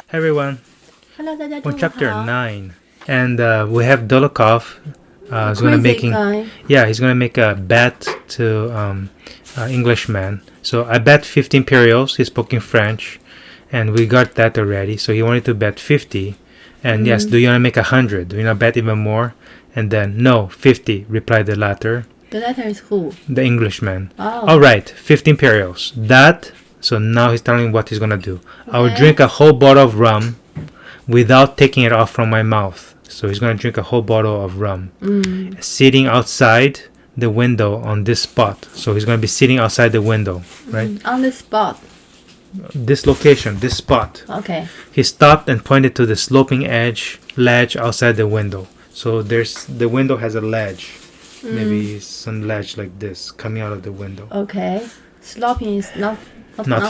Hi everyone. Hello， 大家 We're 中午 chapter 好。 9, and we have Dolokhov. He's gonna Crazy guy. he's gonna make a bet to Englishman. So I bet 50 imperials. He's speaking French, and we got that already. So he wanted to bet 50, and yes, do you wanna make 100? Do you wanna bet even more? And then no, 50. Replied the latter. The latter is who? The Englishman. Oh. All right, 50 imperials. That. So now he's telling what he's gonna do. I will Okay. drink a whole bottle of rum without taking it off from my mouth. So he's gonna drink a whole bottle of rum, sitting outside the window on this spot. So he's gonna be sitting outside the window, right? On the spot. This location, this spot. Okay. He stopped and pointed to the sloping ledge outside the window. So the window has a ledge, maybe some ledge like this coming out of the window. Okay. Sloping is not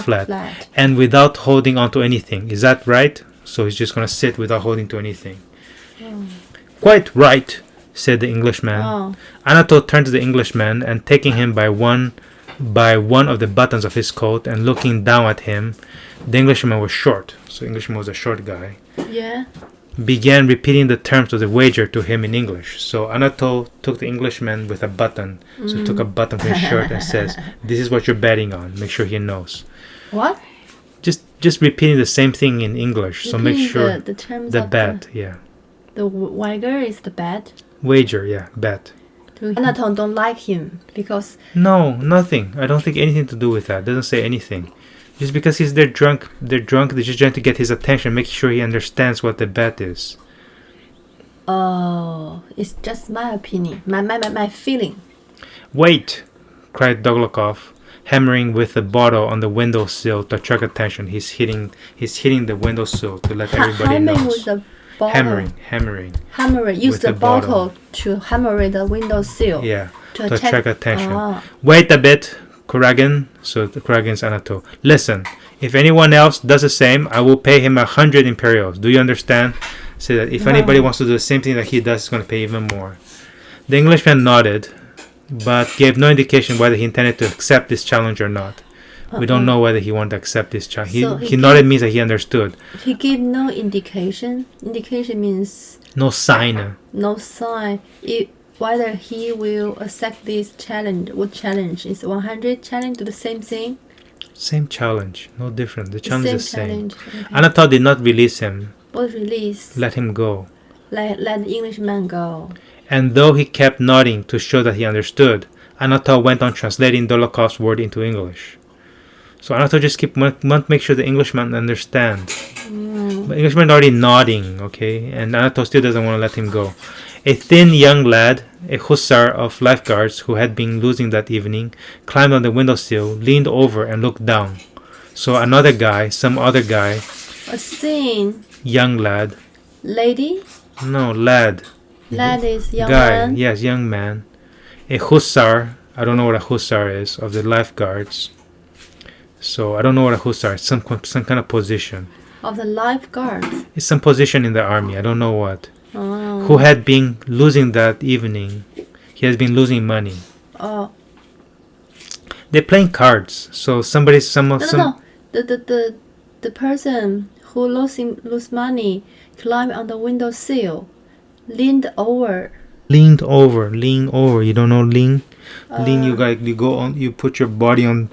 Flat. And without holding on to anything. Is that right? So he's just gonna sit without holding to anything. Quite right, said the Englishman. Oh. Anatole turned to the Englishman and taking him by one of the buttons of his coat and looking down at him, the Englishman was short, so Englishman was a short guy, Yeah. began repeating the terms of the wager to him in English. So Anatole took the Englishman with a button, so took a button from his shirt and says, "This is what you're betting on. Make sure he knows." What? Just repeating the same thing in English, so make Repeating sure the terms the of bet, yeah. The wager is the bet. Wager, yeah, bet. Anatole don't like him because No, nothing. I don't think anything to do with that. Doesn't say anything. Just because they're drunk. They're just trying to get his attention, make sure he understands what the bet is. it's just my opinion, my feeling. Wait, cried Dolokhov, hammering with the bottle on the windowsill to attract attention. He's hitting the windowsill to let everybody Hammering know. with the bottle. Hammering. Use with the the bottle bottle. to hammer the windowsill. Yeah, To to attract attention. Oh. Wait a bit, Kuragan. So the Kuragan's Anatole. Listen, if anyone else does the same, I will pay him 100 imperials. Do you understand? So that if anybody wants to do the same thing that he does, he's going to pay even more. The Englishman nodded, but gave no indication whether he intended to accept this challenge or not. We don't know whether he wanted to accept this challenge. So He nodded means that he understood. He gave no indication. Indication means No sign. no sign. Whether he will accept this challenge. What challenge? Is 100 challenge do the same thing? Same challenge. No different. The challenge is the same. Challenge. Okay. Anatole did not release him. What release? Let him go. Let the Englishman go. And though he kept nodding to show that he understood, Anatole went on translating Dolokhov's word into English. So Anatole just want to make sure the Englishman understands. But Englishman already nodding, okay? And Anatole still doesn't want to let him go. A thin young lad, a hussar of lifeguards who had been losing that evening, climbed on the windowsill, leaned over and looked down. So another guy, some other guy, A scene. young lad. Lady? No, lad. Lad is young Guy, man. yes, young man. A hussar, I don't know what a hussar is, of the lifeguards. So I don't know what a hussar is, some kind of position. Of the lifeguards. It's some position in the army, I don't know what. Oh. Who had been losing that evening. He has been losing money. Oh. They're playing cards. So No. The person who lose money climbed on the windowsill, leaned over. lean over. You don't know lean? Lean, you go on, you put your body on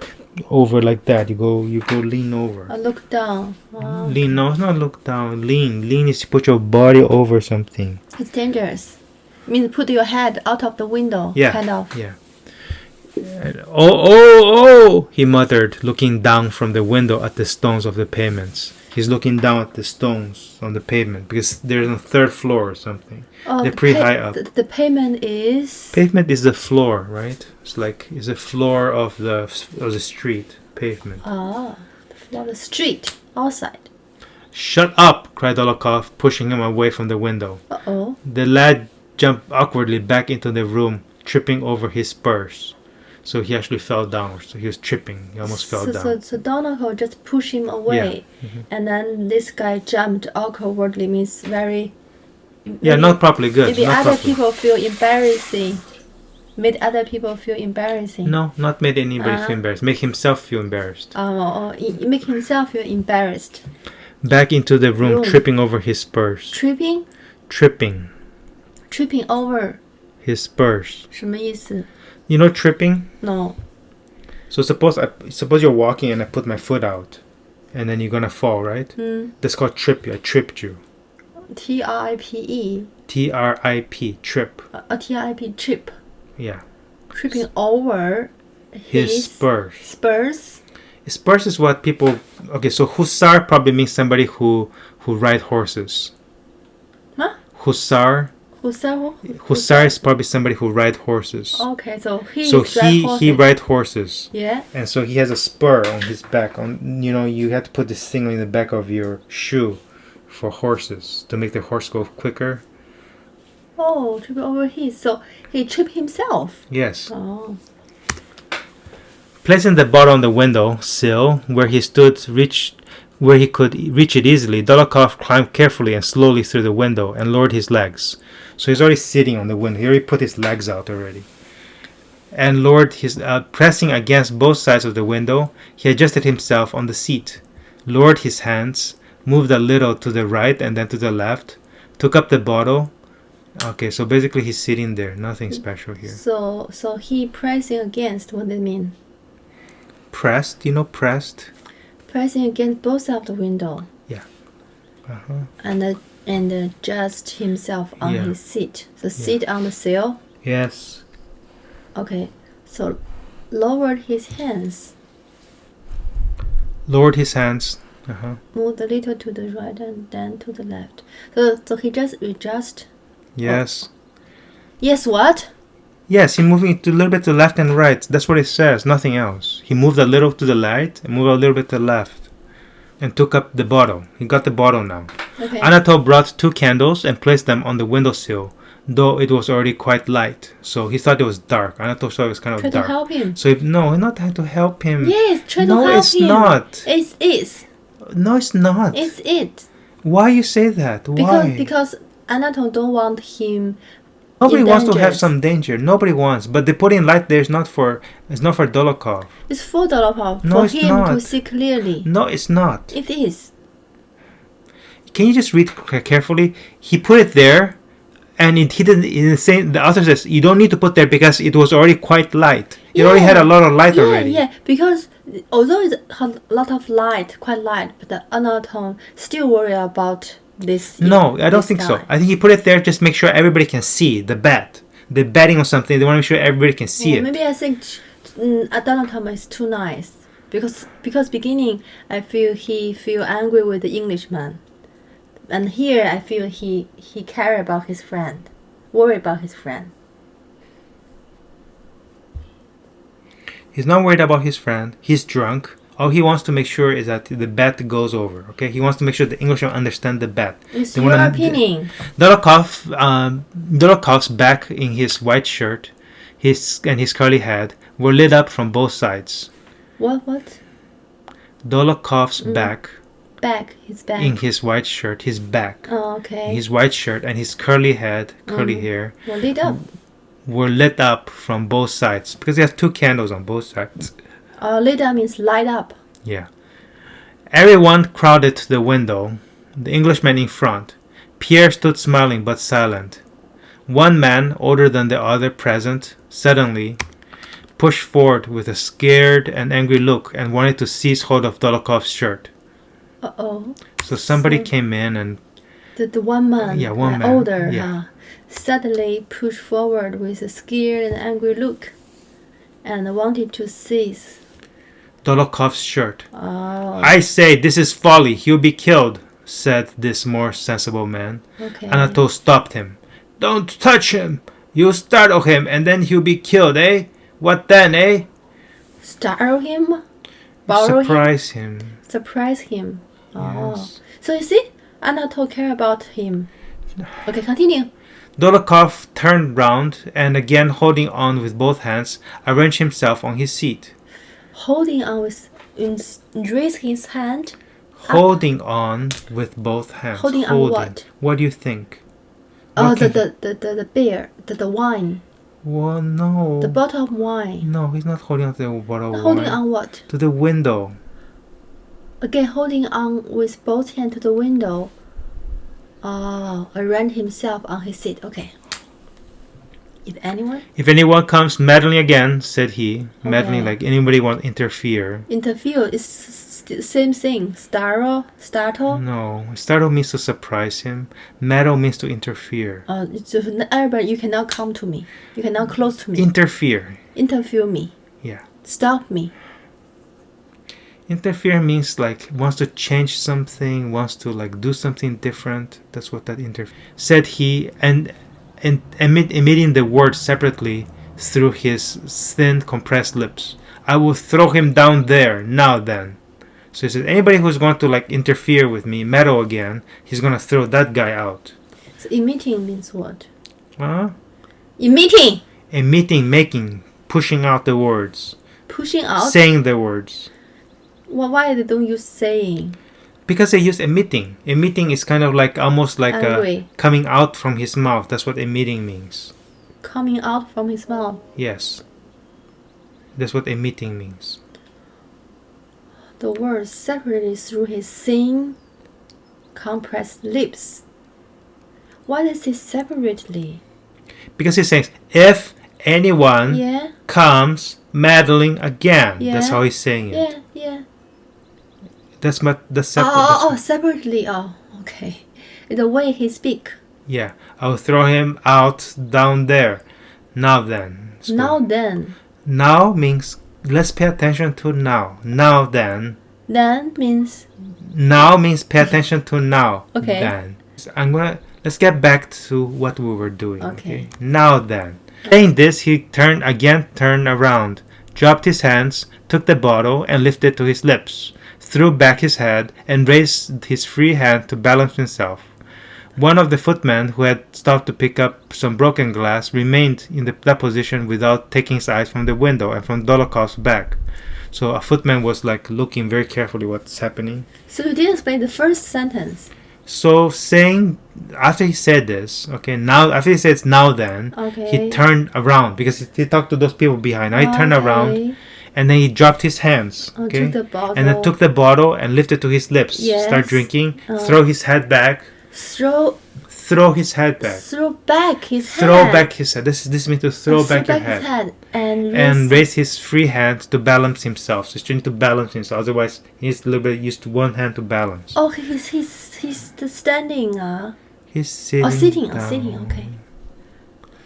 over like that. You go lean over. Look down. Oh. Lean, no, it's not look down. Lean is to put your body over something. It's dangerous. Means put your head out of the window. Yeah. Kind of. Yeah. Oh, he muttered, looking down from the window at the stones of the pavements. He's looking down at the stones on the pavement because they're on the third floor or something. Oh, They're pretty high up. The pavement is. Pavement is the floor, right? It's the floor of the street. Pavement. The floor of the street outside. Shut up! Cried Dolokhov, pushing him away from the window. Uh-oh. The lad jumped awkwardly back into the room, tripping over his spurs. So he actually fell down. So he was tripping. He almost fell down. So Donegal just pushed him away. Yeah. Mm-hmm. And then this guy jumped awkwardly, means very. Yeah, not properly good. Maybe not other properly. people feel embarrassing. Made other people feel embarrassing. No, not made anybody feel embarrassed. Make himself feel embarrassed. Make himself feel embarrassed. back into the room, tripping over his spurs. Tripping over his spurs. 什么意思 You know tripping? No. So suppose you're walking and I put my foot out, and then you're gonna fall, right? That's called trip. I tripped you. T-R-I-P-E. T-R-I-P. Trip. T-R-I-P. Trip. Yeah. Tripping over his spurs. Spurs. Spurs is what people. Okay, so hussar probably means somebody who ride horses. Huh? Hussar is probably somebody who ride horses. Okay, so he ride horses. Yeah. And so he has a spur on his back. You have to put this thing in the back of your shoe for horses to make the horse go quicker. Oh, trip over his. So he tripped himself. Yes. Oh. Placing the bottle on the window sill where he could reach it easily, Dolokhov climbed carefully and slowly through the window and lowered his legs. So he's already sitting on the window. He already put his legs out already. And lowered his, pressing against both sides of the window, he adjusted himself on the seat, lowered his hands, moved a little to the right and then to the left, took up the bottle. Okay, so basically he's sitting there. Nothing special here. So he pressing against. What does it mean? Pressed, pressed. Pressing against both sides of the window. Yeah. And adjust himself on his seat. So sit on the sill. Yes. Okay. So lowered his hands. Lowered his hands. Moved a little to the right and then to the left. So he just adjust. Yes. Yes, what? Yes, he moving it a little bit to the left and right. That's what it says, nothing else. He moved a little to the right and moved a little bit to the left. And took up the bottle. He got the bottle now. Okay. Anatole brought 2 candles and placed them on the windowsill, though it was already quite light. So he thought it was dark. Anatole thought it was kind of Try dark. to help him. So no, not trying to help him. Yes, try to help him. No, it's not. It is. No, it's not. It's it. Why you say that? Why? Because Anatole don't want him. Nobody wants to have some danger. Nobody wants. But the putting light there is not for Dolokhov. It's for Dolokhov. No, for it's him not. to see clearly. No, it's not. It is. Can you just read carefully? He put it there, and he didn't say. The author says you don't need to put there because it was already quite light. It already had a lot of light already. Yeah, because although it had a lot of light, quite light, but the Anatole still worry about this. No, I don't think so. I think he put it there just make sure everybody can see the bet. They're betting on something. They want to make sure everybody can see it. Maybe I think Anatole is too nice because beginning I feel angry with the Englishman. And here I feel he care about his friend, worry about his friend. He's not worried about his friend. He's drunk. All he wants to make sure is that the bet goes over. Okay, he wants to make sure the Englishman understand the bet. It's your opinion. Dolokhov's back in his white shirt, his curly head were lit up from both sides. What? Dolokhov's back. His back. In his white shirt, his back. Oh, okay. His white shirt and his curly hair Were lit up. From both sides because he has 2 candles on both sides. Lit up means light up. Yeah. Everyone crowded to the window, the Englishman in front. Pierre stood smiling but silent. One man, older than the other present, suddenly pushed forward with a scared and angry look and wanted to seize hold of Dolokhov's shirt. Uh-oh. So somebody came in and... The one man, one man, older, suddenly pushed forward with a scared and angry look and wanted to seize Dolokhov's shirt. Oh. I say, this is folly. He'll be killed, said this more sensible man. Okay. Anatole stopped him. Don't touch him. You startle him and then he'll be killed, eh? What then, eh? Startle him? Borrow Surprise him. Surprise him. Oh. Yes. So you see, Anatole care about him. Okay, continue. Dolokhov turned round and again holding on with both hands, arranged himself on his seat. Holding on with, raise his hand. Holding on with both hands. Holding on what? What do you think? Oh, the beer, the wine. Well, no. The bottle of wine. No, he's not holding on to the bottle of wine. Holding on what? To the window. Again, holding on with both hands to the window. Arranged himself on his seat. Okay. If anyone comes meddling again, said he. Meddling, like anybody want to interfere. Interfere is same thing. Startle? No. Startle means to surprise him. Meddle means to interfere. Everybody, you cannot come to me. You cannot close to me. Interfere me. Yeah. Stop me. Interfere means like wants to change something, wants to like do something different. That's what that interfere. Said he, and emitting the words separately through his thin, compressed lips. I will throw him down there, now then. So he said, anybody who's going to like interfere with me, meddle again, he's going to throw that guy out. So emitting means what? Emitting, making, pushing out the words. Pushing out? Saying the words. Well, why they don't use saying? Because they use emitting. Emitting is kind of like almost like coming out from his mouth. That's what emitting means. Coming out from his mouth? Yes. That's what emitting means. The words separated through his thin, compressed lips. Why does he separately? Because he says, if anyone comes meddling again. That's how he's saying it. Yeah. That's Separately. Oh, okay. The way he speak. Yeah. I'll throw him out down there. Now then. Now then. Now means let's pay attention to now. Now then. Then means. Now means pay attention to now. Okay. Then. Let's get back to what we were doing. Okay. Now then. Saying this, he turned around, dropped his hands, took the bottle and lifted it to his lips, threw back his head, and raised his free hand to balance himself. One of the footmen who had stopped to pick up some broken glass remained in that position without taking his eyes from the window and from Dolokhof's back. So a footman was like looking very carefully what's happening. So you didn't explain the first sentence. So saying, after he said this, after he says now then, he turned around because he talked to those people behind. Now he turned around and then he dropped his hands, took the bottle. And then took the bottle and lifted to his lips, start drinking, throw his head back. Throw his head back. Throw back his head. Throw back his head. This means to throw back your head. His head and raise his free hand to balance himself. So he's trying to balance himself. Otherwise, he needs a little bit used to one hand to balance. Oh, he's standing. He's sitting. Sitting. Okay.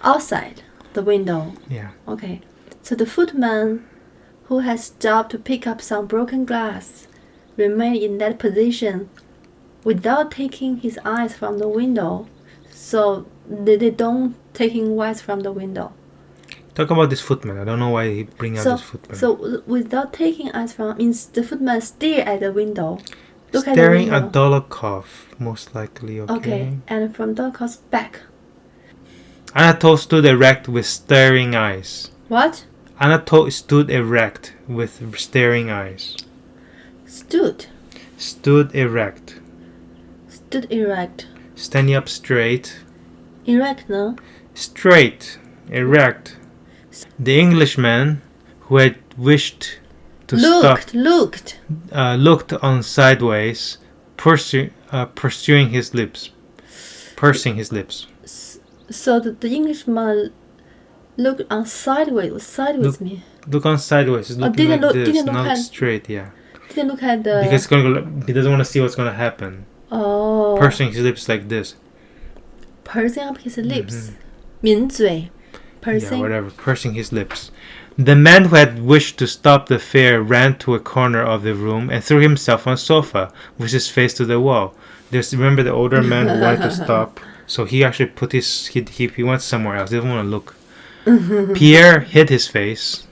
Outside the window. Yeah. Okay. So the footman, who has stopped to pick up some broken glass, remained in that position without taking his eyes from the window. So they don't taking eyes from the window. Talk about this footman. I don't know why he bring out this footman. So without taking eyes from means the footman stare at the window. Staring at Dolokhov, most likely. Okay. And from Dolokhof's back. Anatole stood erect with staring eyes. What? Anatole stood erect with staring eyes. Stood erect. Stood erect. Standing up straight. Erect, no? Straight. Erect. The Englishman, who had wished to looked on sideways, pursing his lips. So the Englishman looked on sideways. What sideways mean? Look on sideways. It's looking like this, not straight. Yeah. Didn't look at the. Because he doesn't want to see what's going to happen. Oh. Pursing his lips like this. Pursing up his lips. 抿嘴. Pursing. Yeah, whatever. Pursing his lips. The man who had wished to stop the fare ran to a corner of the room and threw himself on a sofa with his face to the wall. Remember the older man who wanted to stop? So he actually put he went somewhere else. He didn't want to look. Pierre hid his face,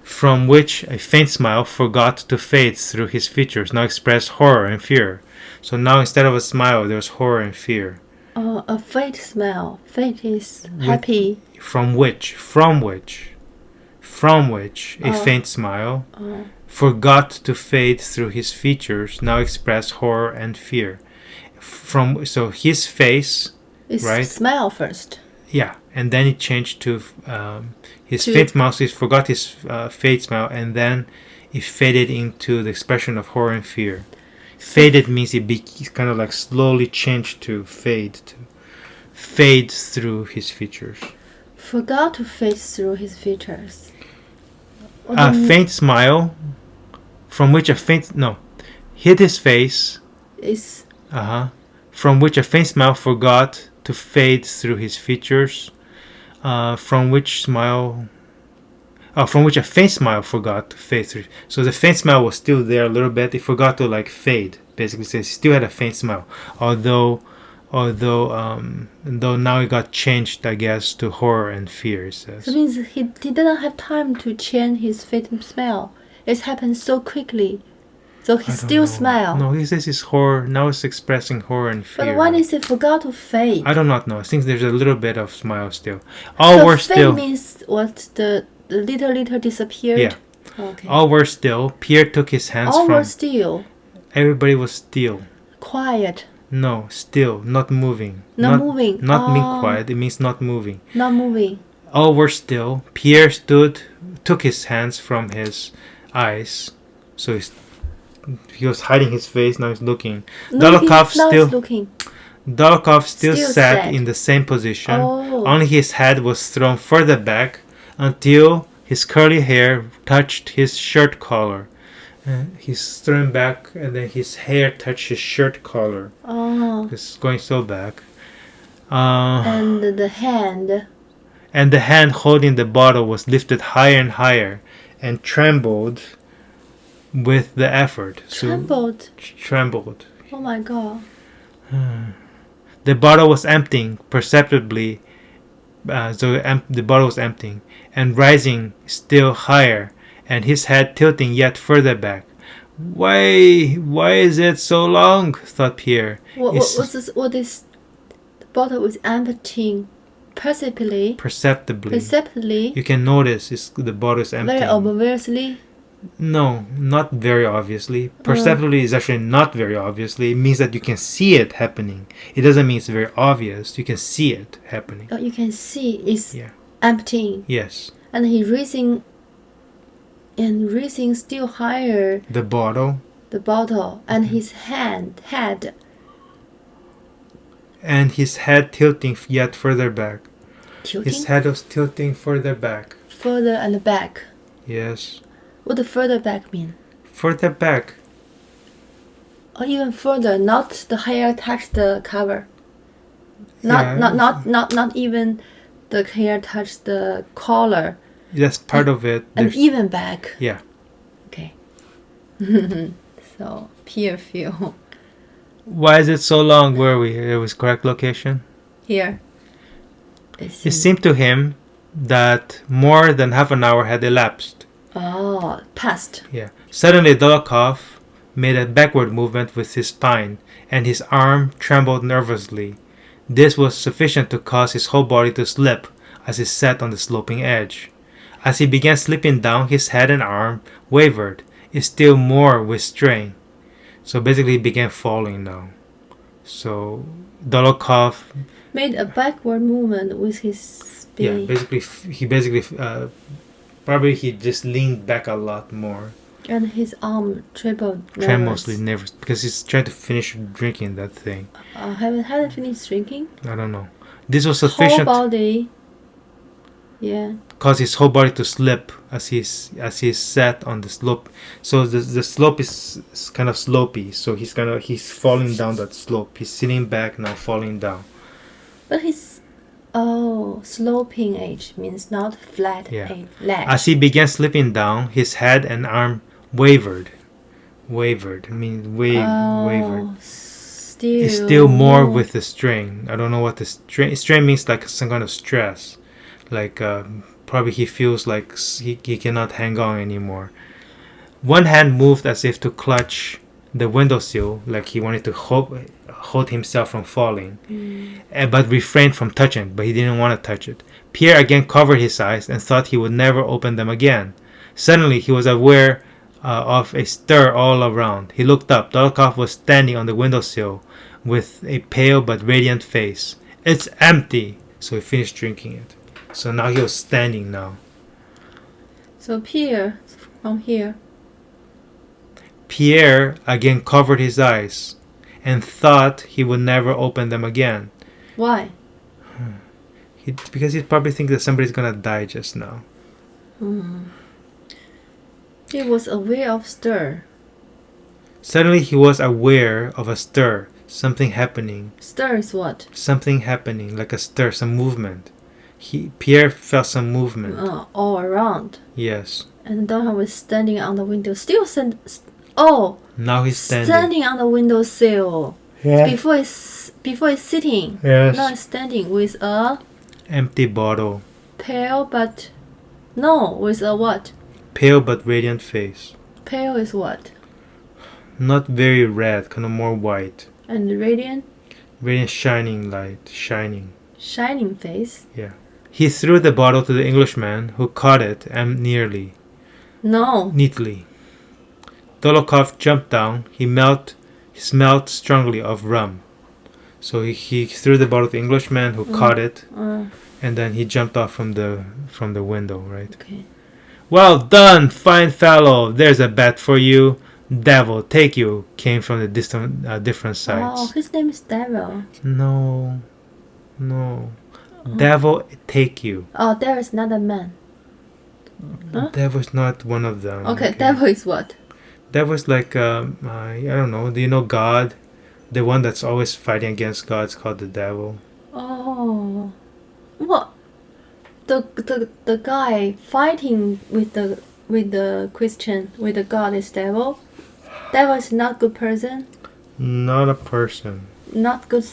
from which a faint smile forgot to fade through his features, now expressed horror and fear. So now instead of a smile, there was horror and fear. A faint smile. Faint is happy. From which a faint smile forgot to fade through his features, now expressed horror and fear. So his face is right? Smile first. Yeah, and then it changed to his faint smile. So he forgot his faint smile, and then it faded into the expression of horror and fear. Faded means it kind of like slowly changed to fade through his features. Forgot to fade through his features. A faint smile, from which a faint hid his face. Is From which a faint smile forgot to fade through his features. From which a faint smile forgot to fade through. So the faint smile was still there a little bit. It forgot to like fade. Basically, says he still had a faint smile, although now it got changed, I guess, to horror and fear. It says. That means he didn't have time to change his faint smile. It happened so quickly. So he still smiled. No, he says it's horror. Now it's expressing horror and fear. But why did he forgot to fade? I do not know. I think there's a little bit of smile still. All so were fade still. Means what? The little disappeared. Yeah. Okay. All were still. Pierre took his hands All from. were still. Everybody was still. Quiet. No, still, not moving. Not moving. Not mean quiet. It means not moving. Not moving. All were still. Pierre took his hands from his eyes, so he was hiding his face. Now he's looking. Dolokhov still sat in the same position. Only his head was thrown further back until his curly hair touched his shirt collar. He's thrown back, and then his hair touched his shirt collar. It's going so back. And the hand holding the bottle was lifted higher and higher, and trembled with the effort. Trembled. Oh my god. The bottle was emptying perceptibly. The bottle was emptying and rising still higher, and his head tilting yet further back. Why is it so long? Thought Pierre. What is the bottle was emptying perceptibly. You can notice the bottle is emptying. Very obviously. No, not very obviously. Perceptibly is actually not very obviously. It means that you can see it happening. It doesn't mean it's very obvious. You can see it happening. Oh, you can see it's emptying. Yes. And he raising still higher. The bottle. And his head. And his head tilting yet further back. Tilting? His head was tilting further back. Further and back. Yes. What does further back mean? Further back. Or even further, not the hair touch the cover. Not even the hair touch the collar. That's part of it. And even back. Yeah. Okay. So Pierre feel. Why is it so long? Where are we? It was correct location. Here. It seemed to him that more than half an hour had elapsed. Oh, passed. Yeah. Suddenly, Dolokhov made a backward movement with his spine, and his arm trembled nervously. This was sufficient to cause his whole body to slip as he sat on the sloping edge. As he began slipping down, his head and arm wavered, still more with strain. So basically, he began falling now. So Dolokhov made a backward movement with his spine. Yeah, probably he just leaned back a lot more. And his arm tremulously nervous because he's trying to finish drinking that thing. Haven't finished drinking? I don't know. This was sufficient. Whole body. Yeah. Cause his whole body to slip as he sat on the slope. So the slope is kind of slopey. So he's falling down that slope. He's sitting back now, falling down. But sloping edge means not flat edge. As he began slipping down, his head and arm wavered. Wavered means wavered. Still more with the strain. I don't know what the strain means. Like some kind of stress. Like probably he feels like he cannot hang on anymore. One hand moved as if to clutch the windowsill, like he wanted to hold himself from falling, but refrained from touching. But he didn't want to touch it. Pierre again covered his eyes and thought he would never open them again. Suddenly he was aware of a stir all around. He looked up. Dolokhov was standing on the windowsill with a pale but radiant face. "It's empty!" So he finished drinking it. So now he was standing now. So Pierre, from here, Pierre again covered his eyes and thought he would never open them again. Why? Because he probably thinks that somebody's gonna die just now. He was aware of stir. Suddenly he was aware of a stir, something happening. Stir is what? Something happening, like a stir, some movement. Pierre felt some movement. All around. Yes. And Donald was standing on the window, Now he's standing. Standing on the windowsill. Yeah. Before it's sitting. Yes. Now it's standing with a Empty bottle. with a what? Pale but radiant face. Pale is what? Not very red, kind of more white. And radiant? Radiant shining light, shining. Shining face? Yeah. He threw the bottle to the Englishman, who caught it neatly. Dolokhov jumped down. He smelled strongly of rum. So he threw the bottle to the Englishman, who caught it, and then he jumped off from the window, right? Okay. Well done, fine fellow. There's a bet for you. Devil take you, came from the different sides. Oh, his name is Devil. No. Devil take you. Oh, there is another man. Huh? Devil's not one of them. Okay, Devil is what? Devil's like, I don't know. Do you know God? The one that's always fighting against God is called the devil. Oh. What? The guy fighting with the Christian, with the God is Devil? Devil is not good person? Not a person. Not good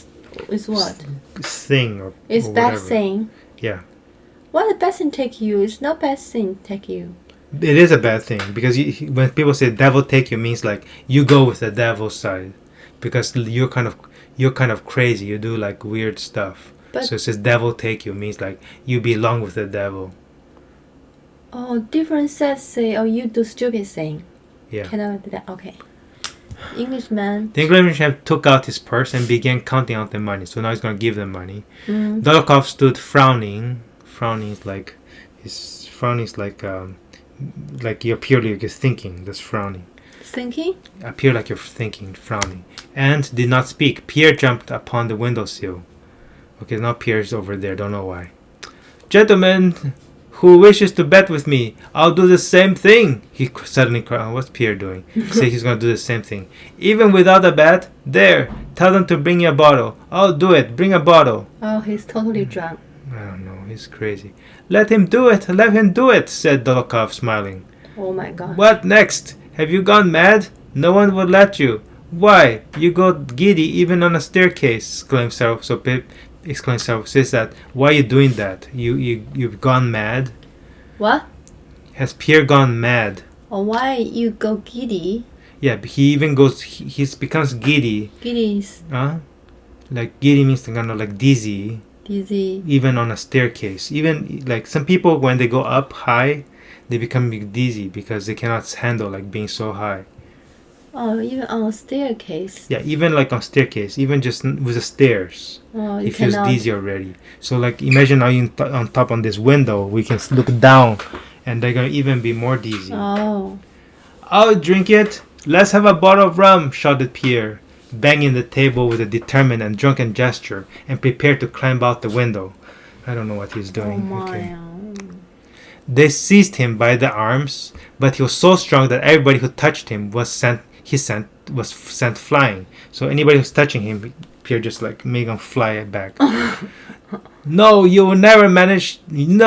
is what? Thing or It's or bad whatever. thing. Yeah. Why the bad thing take you? It's not bad thing take you. It is a bad thing because when people say devil take you, means like you go with the devil's side because you're kind of crazy. You do like weird stuff. But So it says devil take you means like you belong with the devil. different sets say, oh, you do stupid thing. Yeah. Cannot do that. Okay. Englishman. The Englishman took out his purse and began counting out the money. So now he's going to give them money. Mm. Dolokhov stood frowning. Frowning is like you appear like you're thinking. That's frowning. Thinking? Appear like you're thinking, frowning. And did not speak. Pierre jumped upon the windowsill. Okay, now Pierre's over there. Don't know why. Gentlemen, who wishes to bet with me? I'll do the same thing. He suddenly cried. What's Pierre doing? He said he's going to do the same thing. Even without a bet? There. Tell them to bring me a bottle. I'll do it. Bring a bottle. Oh, he's totally drunk. I don't know. He's crazy. Let him do it. Let him do it, said Dolokhov, smiling. Oh my god. What next? Have you gone mad? No one would let you. Why? You go giddy even on a staircase, exclaimed Sarah. Says that. Why are you doing that? You've gone mad? What? Has Pierre gone mad? Oh, why you go giddy? Yeah, he even goes. He becomes giddy. Giddy is Like giddy means kind of like dizzy. dizzy. Even on a staircase. Even like some people when they go up high, they become dizzy because they cannot handle like being so high. Oh, even on a staircase. Yeah, even like on staircase, even just with the stairs, Oh, he you feels cannot. dizzy already. So like imagine now you on top on this window, we can look down, and they're gonna even be more dizzy. Oh. I'll drink it. Let's have a bottle of rum, shouted Pierre, banging the table with a determined and drunken gesture, and prepared to climb out the window. I don't know what he's Oh doing. my. Okay. They seized him by the arms, but he was so strong that everybody who touched him was sent flying. So anybody who's touching him, Pierre just like make him fly back. No, you will never manage him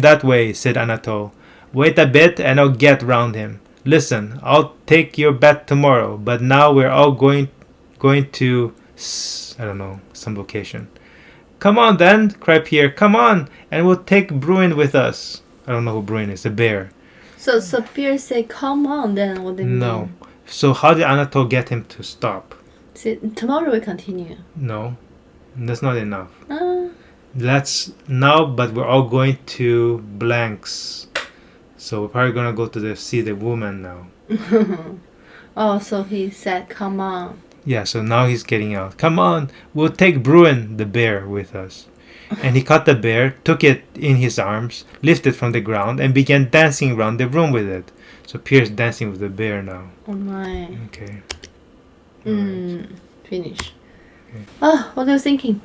that way, said Anatole. Wait a bit and I'll get round him. Listen, I'll take your bet tomorrow, but now we're all going to I don't know, some location. Come on then, cried Pierre. Come on, and we'll take Bruin with us. I don't know who Bruin is, a bear. So Pierre say, come on then. What do you No. mean? So how did Anatole get him to stop? See, tomorrow we continue. No, that's not enough. Ah. Let's now, but we're all going to blanks. So we're probably gonna go to see the woman now. Oh, so he said, come on. Yeah, so now he's getting out. Come on, we'll take Bruin, the bear, with us. And he caught the bear, took it in his arms, lifted it from the ground, and began dancing around the room with it. So Pierre's dancing with the bear now. Oh my. Okay. Finish. Oh, what are you thinking?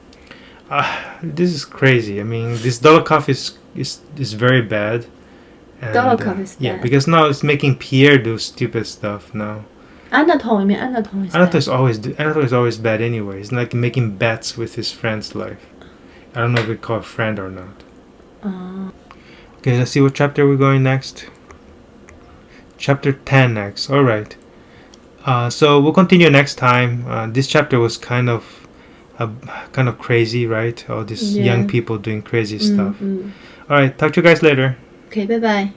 This is crazy. I mean, this Dolokhov is very bad. And, Dolokhov is bad. Yeah, because now it's making Pierre do stupid stuff now. Anatole is Anatole is always bad anyway. He's like making bets with his friend's life. I don't know if we call it friend or not. Okay, let's see what chapter we're going next. Chapter 10 next. All right. So we'll continue next time. This chapter was kind of crazy, right? All these young people doing crazy stuff. All right. Talk to you guys later. Okay, bye bye.